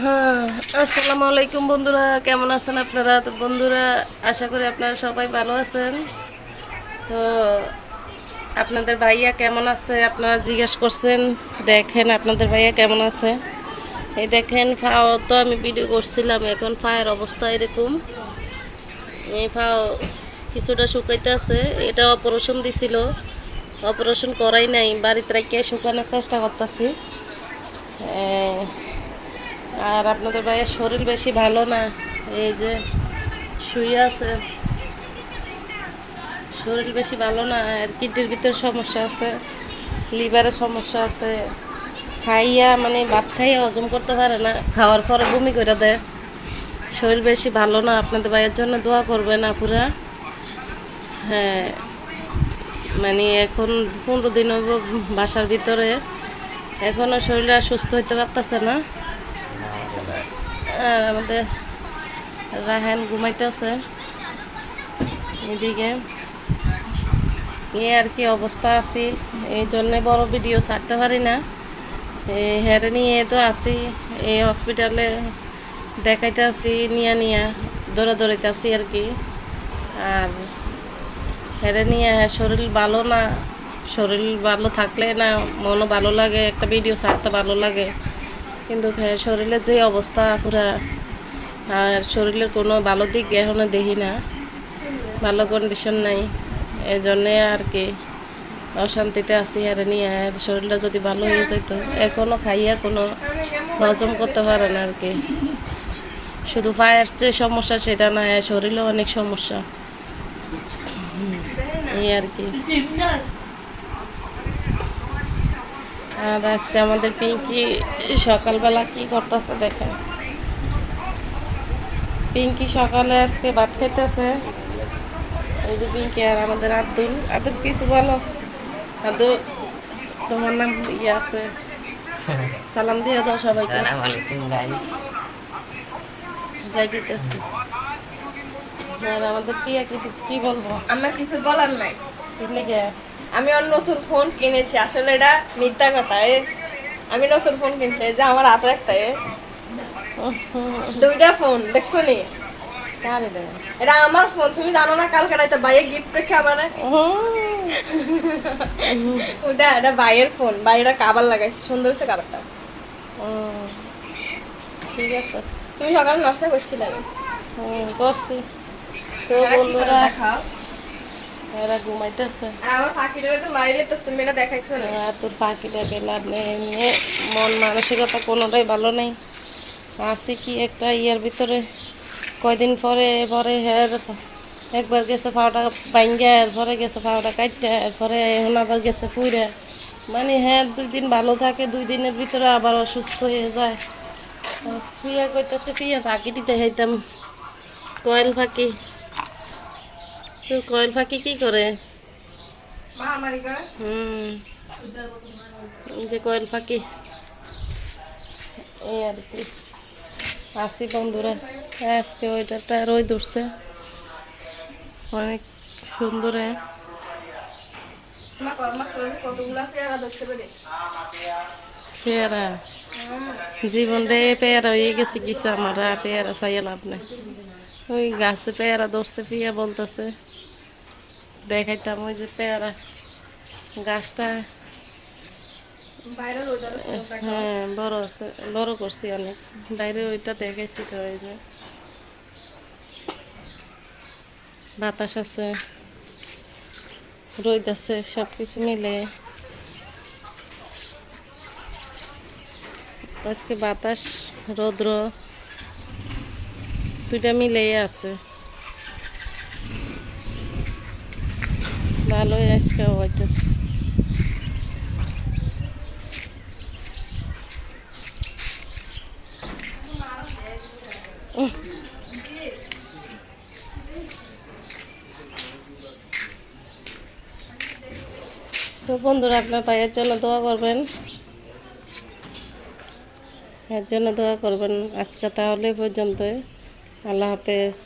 হ্যাঁ, আসসালামু আলাইকুম বন্ধুরা, কেমন আছেন আপনারা? তো বন্ধুরা, আশা করি আপনারা সবাই ভালো আছেন। তো আপনাদের ভাইয়া কেমন আছে আপনারা জিজ্ঞেস করছেন। দেখেন আপনাদের ভাইয়া কেমন আছে। এই দেখেন ফাও তো আমি ভিডিও করছিলাম, এখন ফায়ের অবস্থা এরকম। এই ফাও কিছুটা শুকাইতে আছে, এটা অপারেশন দিছিল, অপারেশন করাই নাই, বাড়িতে রেখে শুকানোর চেষ্টা করতেছি। আর আপনাদের ভাইয়ের শরীর বেশি ভালো না, এই যে শুয়ে আছে, শরীর বেশি ভালো না। আর কিডনির ভিতরে সমস্যা আছে, লিভারের সমস্যা আছে। খাইয়া মানে ভাত খাইয়া হজম করতে পারে না, খাওয়ার পরে বমি করে দেয়। শরীর বেশি ভালো না, আপনাদের ভাইয়ের জন্য দোয়া করবেন আপুরা। হ্যাঁ, মানে এখন 15 দিন হইব বাসার ভিতরে, এখনও শরীরটা সুস্থ হইতে পারতেছে না। আর আমাদের রাহান ঘুমাইতেছে এদিকে। আর কি অবস্থা আছি, এই জন্যে বড় ভিডিও ছাড়তে পারি না। হেরে নিয়ে তো আছি, এই হসপিটালে দেখাইতে আছি, নিয়া দৌড়াইতে আছি আর কি। আর হেরে নিয়ে শরীর ভালো না, শরীর ভালো থাকলে না মনও ভালো লাগে, একটা ভিডিও ছাড়তে ভালো লাগে। কিন্তু শরীরের যে অবস্থা পুরা, আর শরীরের কোনো ভালো দিক এখনো দেখি না, ভালো কন্ডিশন নাই। এই জন্যে আর কি অশান্তিতে আছি। আর নিয়ে আর শরীরটা যদি ভালো হয়ে যেত, এখনও খাইয়া কোনো হজম করতে পারে না আর কি। শুধু পায়ের যে সমস্যা সেটা না, শরীরেও অনেক সমস্যা, এই আর কি। আর আজকে আমাদের পিঙ্কি সকালবেলা কি করতেছে দেখেন। পিঙ্কি সকালে আজকে ভাত খাইতেছে, এই যে পিঙ্কি। আর আমাদের আব্দুল, আব্দুল কিছু বলো। আব্দুল, তোমার নাম ইয়ে আছে, সালাম দিয়ে দাও সবাইকে। আসসালামু আলাইকুম গাইস। যাই দিতেছি। আর আমাদের পিয়া কি কি বলবো, আমার কিছু বলার নাই। কি লেগে? আমি ওর নতুন ফোন কিনেছি, আসলে এটা মিথ্যা কথা। আমি নতুন ফোন কিনছি, এই যে আমার হাতে একটা দুইটা ফোন দেখছো নি? কারে দেয়? এটা আমার ফোন, তুমি জানো না? কালকে রাতে ভাইয়ে গিফট করছে আমারে। ওটা এটা ভাইয়ের ফোন, ভাইয়েরা কাবার লাগাইছে, সুন্দর হচ্ছে কাবারটা। ঠিক আছে। তুমি সকালে নাস্তা করছিলে? করছি। তো বন্ধুরা, এরা ঘুমাইতেছে। আর আমার পাখিটা তো মারি লেতেছে, তুমি এটা দেখাইছো না? তোর পাখিটা পেলাম নিয়ে মন মানসিকতা কোনোটাই ভালো নেই। আছি কি একটা ইয়ের ভিতরে। কয়দিন পরে পরে একবার গেছে পাওয়াটা ভাঙ্গা, এরপরে গেছে পাওয়াটা কাটতে, এরপরে এখন আবার গেছে পুইরা। মানে 2 দিন ভালো থাকে, 2 দিনের ভিতরে আবার অসুস্থ হয়ে যায়। প্রিয়া কইতেছে, প্রিয়া ফাঁকি দিতে খাইতাম, কয়েল ফাঁকি। তো কয়েল ফাঁকি কি করে? মা আমারই করে। এই যে কয়েল ফাঁকি, এই আর কি। আসি বন্ধুরা, আজকে ওইটা রোদ উঠছে অনেক সুন্দর। কতগুলা পেয়ারা ধরতে পারে? পেয়ারা জীবন রে, পেয়ারা হয়ে গেছে কিছু আমার। পেয়ারা চাইয়া লাভ নাই, ওই গাছে পেয়ারা ধরছে, পিয়া বলতেছে দেখাইতাম। ওই যে পেয়ারা গাছটা, হ্যাঁ বড় আছে, বড় করছি অনেক, বাইরে ওইটা দেখাইছি। তো ওই যে বাতাস আছে, রোদ আছে, সব কিছু মিলে আজকে বাতাস রৌদ্র দুইটা মিলেই আছে, ভালোই আজকে হয়তো। তো বন্ধুরা, আপনার ভাইয়ের জন্য দোয়া করবেন, এর জন্য দোয়া করবেন। আজকে তাহলে পর্যন্ত, আল্লাহ হাফেজ।